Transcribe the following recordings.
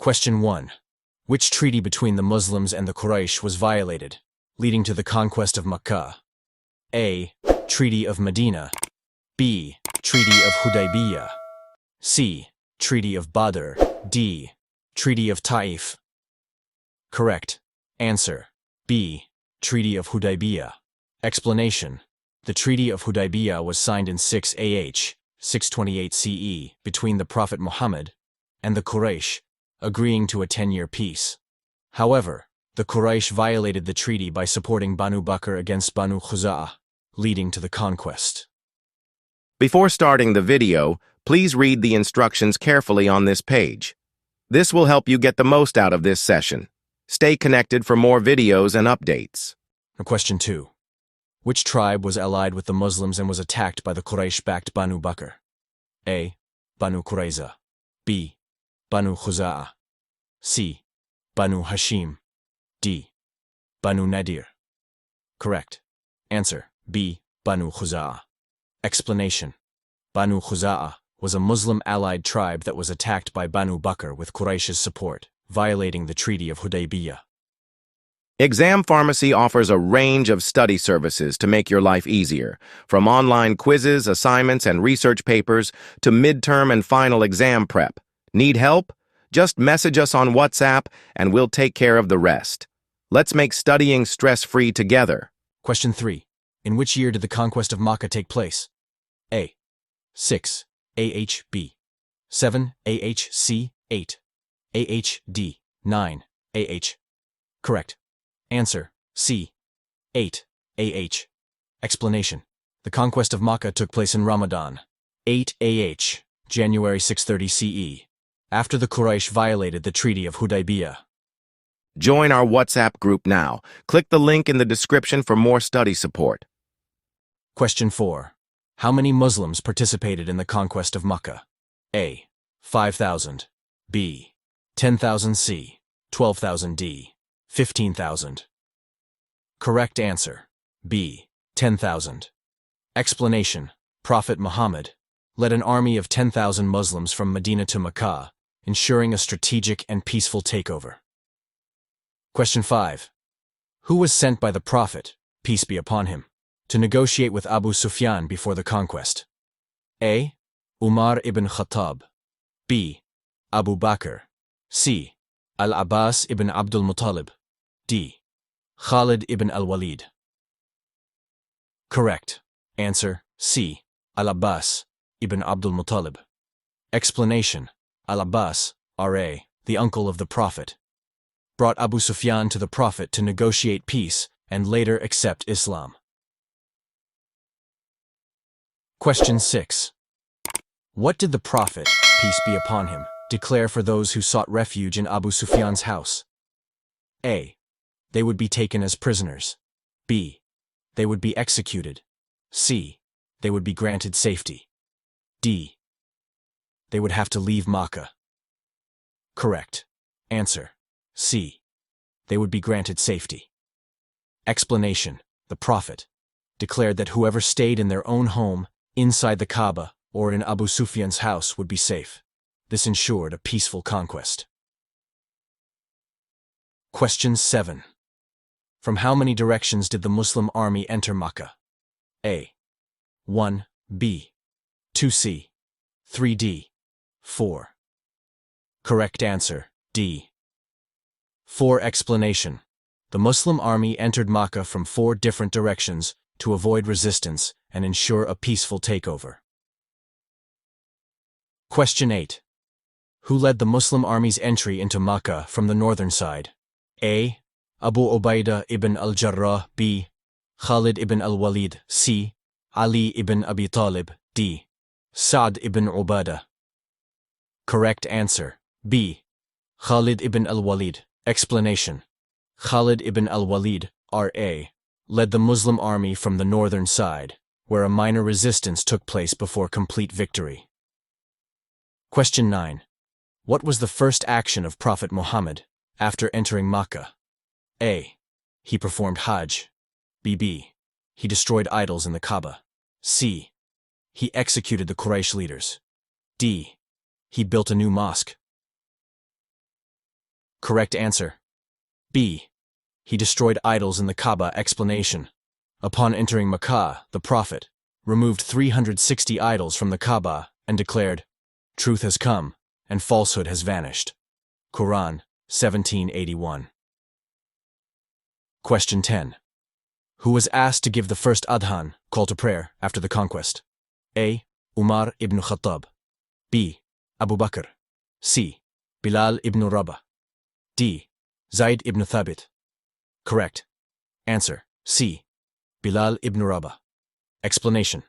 Question 1. Which treaty between the Muslims and the Quraysh was violated, leading to the conquest of Makkah? A. Treaty of Medina. B. Treaty of Hudaybiyah. C. Treaty of Badr. D. Treaty of Taif. Correct. Answer. B. Treaty of Hudaybiyah. Explanation. The Treaty of Hudaybiyah was signed in 6 AH, 628 CE, between the Prophet Muhammad and the Quraysh, agreeing to a 10-year peace. However, the Quraysh violated the treaty by supporting Banu Bakr against Banu Khuza'ah, leading to the conquest. Before starting the video, please read the instructions carefully on this page. This will help you get the most out of this session. Stay connected for more videos and updates. Question 2. Which tribe was allied with the Muslims and was attacked by the Quraysh-backed Banu Bakr? A. Banu Qurayza. B. Banu Khuza'ah. C. Banu Hashim. D. Banu Nadir. Correct. Answer. B. Banu Khuza'ah. Explanation. Banu Khuza'ah was a Muslim allied tribe that was attacked by Banu Bakr with Quraysh's support, violating the Treaty of Hudaybiyah. Exam Pharmacy offers a range of study services to make your life easier, from online quizzes, assignments, and research papers to midterm and final exam prep. Need help? Just message us on WhatsApp and we'll take care of the rest. Let's make studying stress-free together. Question 3. In which year did the Conquest of Makkah take place? A. 6 AH B. 7 AH C. 8 AH D. 9 AH. Correct. Answer. C. 8 AH. Explanation. The Conquest of Makkah took place in Ramadan, 8 AH, January 630 CE, after the Quraysh violated the Treaty of Hudaybiyah. Join our WhatsApp group now. Click the link in the description for more study support. Question 4. How many Muslims participated in the Conquest of Makkah? A. 5,000. B. 10,000. C. 12,000. D. 15,000. Correct answer. B. 10,000. Explanation. Prophet Muhammad led an army of 10,000 Muslims from Medina to Makkah, ensuring a strategic and peaceful takeover. Question 5. Who was sent by the Prophet, peace be upon him, to negotiate with Abu Sufyan before the conquest? A. Umar ibn Khattab. B. Abu Bakr. C. Al-Abbas ibn Abdul Muttalib. D. Khalid ibn al-Walid. Correct. Answer. C. Al-Abbas ibn Abdul Muttalib. Explanation. Al-Abbas, R.A., the uncle of the Prophet, brought Abu Sufyan to the Prophet to negotiate peace and later accept Islam. Question 6. What did the Prophet, peace be upon him, declare for those who sought refuge in Abu Sufyan's house? A. They would be taken as prisoners. B. They would be executed. C. They would be granted safety. D. They would have to leave Makkah. Correct. Answer. C. They would be granted safety. Explanation. The Prophet declared that whoever stayed in their own home, inside the Kaaba, or in Abu Sufyan's house would be safe. This ensured a peaceful conquest. Question 7. From how many directions did the Muslim army enter Makkah? A. 1. B. 2. C. 3. D. 4. Correct answer. D. 4. Explanation. The Muslim army entered Makkah from 4 different directions to avoid resistance and ensure a peaceful takeover. Question 8. Who led the Muslim army's entry into Makkah from the northern side? A. Abu Ubaidah ibn al-Jarrah. B. Khalid ibn al-Walid. C. Ali ibn Abi Talib. D. Sa'd ibn Ubadah. Correct answer. B. Khalid ibn al-Walid. Explanation. Khalid ibn al-Walid, R.A., led the Muslim army from the northern side, where a minor resistance took place before complete victory. Question 9. What was the first action of Prophet Muhammad after entering Makkah? A. He performed Hajj. B. He destroyed idols in the Kaaba. C. He executed the Quraysh leaders. D. He built a new mosque. Correct answer. B. He destroyed idols in the Kaaba. Explanation. Upon entering Makkah, the Prophet removed 360 idols from the Kaaba and declared, "Truth has come, and falsehood has vanished." Quran 1781. Question 10. Who was asked to give the first adhan, call to prayer, after the conquest? A. Umar ibn Khattab. B. Abu Bakr. C. Bilal ibn Rabah. D. Zayd ibn Thabit. Correct. Answer. C. Bilal ibn Rabah. Explanation.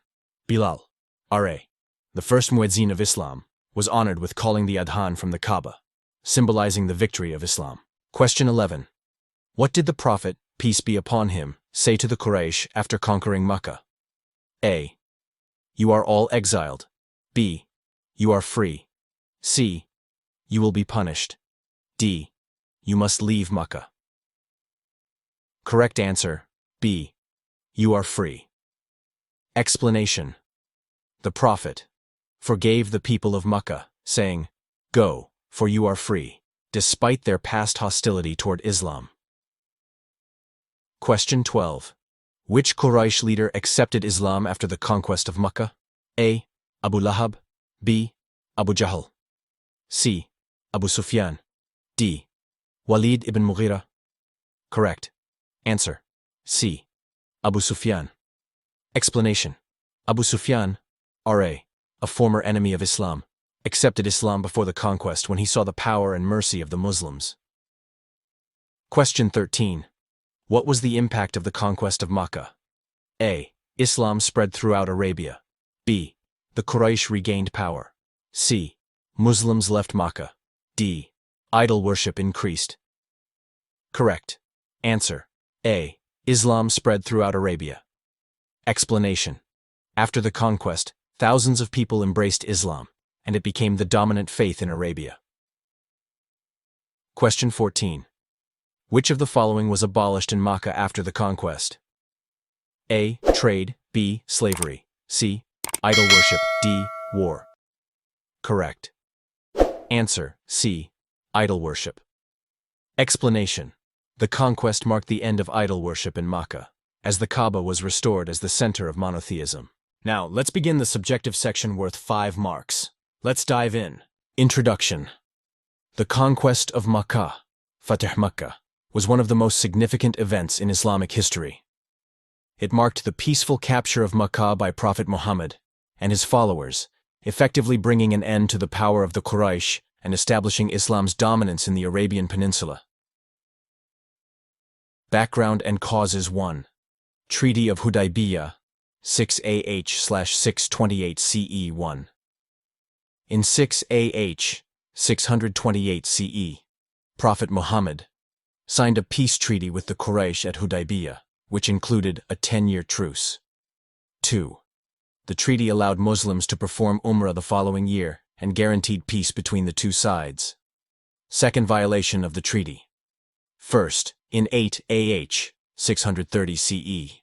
Bilal, R.A., the first muezzin of Islam, was honored with calling the adhan from the Kaaba, symbolizing the victory of Islam. Question 11. What did the Prophet, peace be upon him, say to the Quraysh after conquering Makkah? A. You are all exiled. B. You are free. C. You will be punished. D. You must leave Makkah. Correct answer. B. You are free. Explanation. The Prophet forgave the people of Makkah, saying, "Go, for you are free," despite their past hostility toward Islam. Question 12. Which Quraysh leader accepted Islam after the conquest of Makkah? A. Abu Lahab. B. Abu Jahl. C. Abu Sufyan. D. Walid ibn Mughira. Correct. Answer. C. Abu Sufyan. Explanation. Abu Sufyan, R.A., a former enemy of Islam, accepted Islam before the conquest when he saw the power and mercy of the Muslims. Question 13. What was the impact of the conquest of Makkah? A. Islam spread throughout Arabia. B. The Quraysh regained power. C. Muslims left Makkah. D. Idol worship increased. Correct. Answer. A. Islam spread throughout Arabia. Explanation. After the conquest, thousands of people embraced Islam, and it became the dominant faith in Arabia. Question 14. Which of the following was abolished in Makkah after the conquest? A. Trade. B. Slavery. C. Idol worship. D. War. Correct. Answer. C. Idol worship. Explanation. The conquest marked the end of idol worship in Makkah, as the Kaaba was restored as the center of monotheism. Now, let's begin the subjective section worth 5 marks. Let's dive in. Introduction. The Conquest of Makkah, Fatih Makkah, was one of the most significant events in Islamic history. It marked the peaceful capture of Makkah by Prophet Muhammad and his followers, effectively bringing an end to the power of the Quraysh and establishing Islam's dominance in the Arabian Peninsula. Background and causes. 1. Treaty of Hudaybiyah, 6 AH/628 CE 1. In 6 AH, 628 CE, Prophet Muhammad signed a peace treaty with the Quraysh at Hudaybiyah, which included a 10-year truce. 2. The treaty allowed Muslims to perform Umrah the following year and guaranteed peace between the two sides. Second violation of the treaty. First, in 8 AH, 630 CE,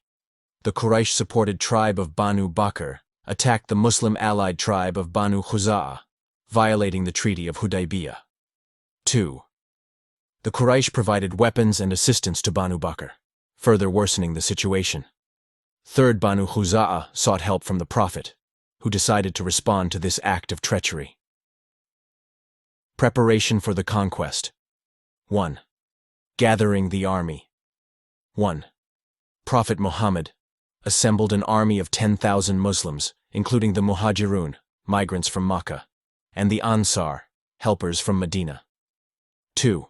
the Quraysh-supported tribe of Banu Bakr attacked the Muslim-allied tribe of Banu Khuza'ah, violating the Treaty of Hudaybiyah. 2. The Quraysh provided weapons and assistance to Banu Bakr, further worsening the situation. Third, Banu Khuza'ah sought help from the Prophet, who decided to respond to this act of treachery. Preparation for the conquest. 1. Gathering the army. 1. Prophet Muhammad assembled an army of 10,000 Muslims, including the Muhajirun, migrants from Makkah, and the Ansar, helpers from Medina. 2.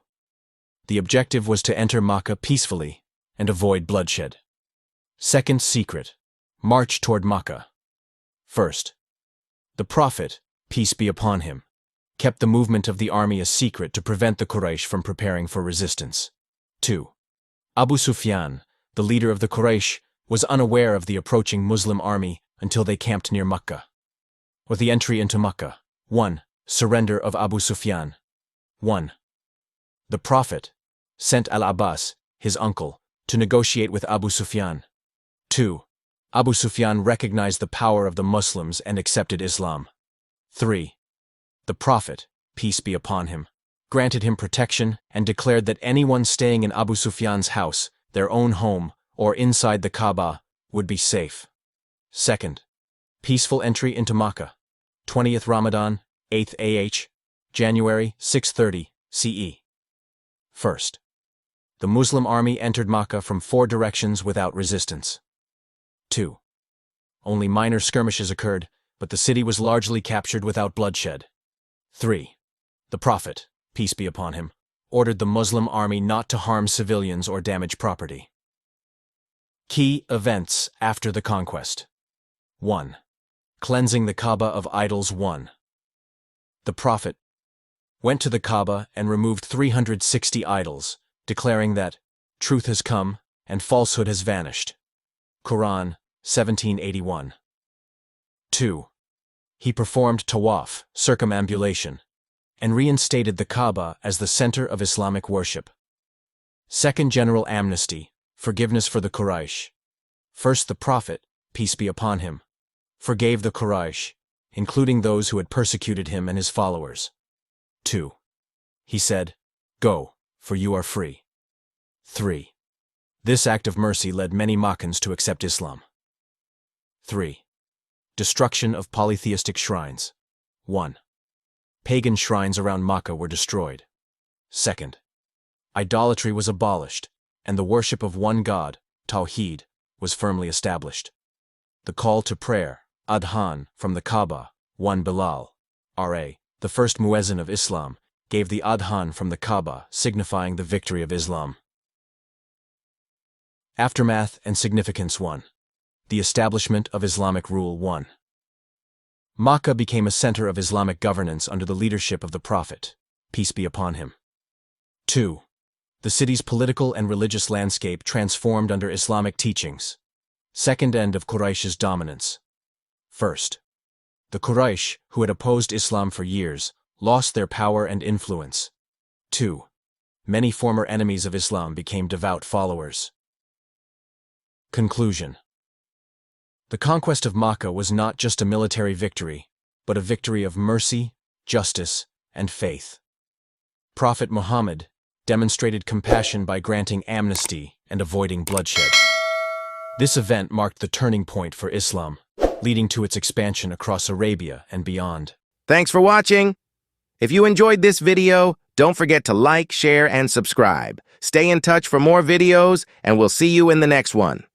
The objective was to enter Makkah peacefully and avoid bloodshed. Second secret, march toward Makkah. First, the Prophet, peace be upon him, kept the movement of the army a secret to prevent the Quraysh from preparing for resistance. 2. Abu Sufyan, the leader of the Quraysh, was unaware of the approaching Muslim army until they camped near Makkah. With the entry into Makkah. 1. Surrender of Abu Sufyan. 1. The Prophet sent Al-Abbas, his uncle, to negotiate with Abu Sufyan. 2. Abu Sufyan recognized the power of the Muslims and accepted Islam. 3. The Prophet, peace be upon him, granted him protection, and declared that anyone staying in Abu Sufyan's house, their own home, or inside the Kaaba, would be safe. Second, peaceful entry into Makkah. 20th Ramadan, 8th AH, January 630 CE. First, the Muslim army entered Makkah from 4 directions without resistance. 2. Only minor skirmishes occurred, but the city was largely captured without bloodshed. 3. The Prophet, peace be upon him, ordered the Muslim army not to harm civilians or damage property. Key events after the conquest. 1. Cleansing the Kaaba of idols. 1. The Prophet went to the Kaaba and removed 360 idols, declaring that truth has come and falsehood has vanished. Quran 1781. 2. He performed tawaf, circumambulation, and reinstated the Kaaba as the center of Islamic worship. Second, general amnesty, forgiveness for the Quraysh. First, the Prophet, peace be upon him, forgave the Quraysh, including those who had persecuted him and his followers. 2. He said, "Go, for you are free." 3. This act of mercy led many Makkans to accept Islam. 3. Destruction of polytheistic shrines. 1. Pagan shrines around Makkah were destroyed. 2. Idolatry was abolished, and the worship of one God, Tawheed, was firmly established. The call to prayer, Adhan, from the Kaaba, 1 Bilal, R.A., the first muezzin of Islam, gave the Adhan from the Kaaba, signifying the victory of Islam. Aftermath and significance. 1. The establishment of Islamic rule. 1. Makkah became a center of Islamic governance under the leadership of the Prophet, peace be upon him. 2. The city's political and religious landscape transformed under Islamic teachings. Second, end of Quraysh's dominance. First, the Quraysh, who had opposed Islam for years, lost their power and influence. 2. Many former enemies of Islam became devout followers. Conclusion. The conquest of Makkah was not just a military victory, but a victory of mercy, justice, and faith. Prophet Muhammad demonstrated compassion by granting amnesty and avoiding bloodshed. This event marked the turning point for Islam, leading to its expansion across Arabia and beyond. Thanks for watching. If you enjoyed this video, don't forget to like, share, and subscribe. Stay in touch for more videos, and we'll see you in the next one.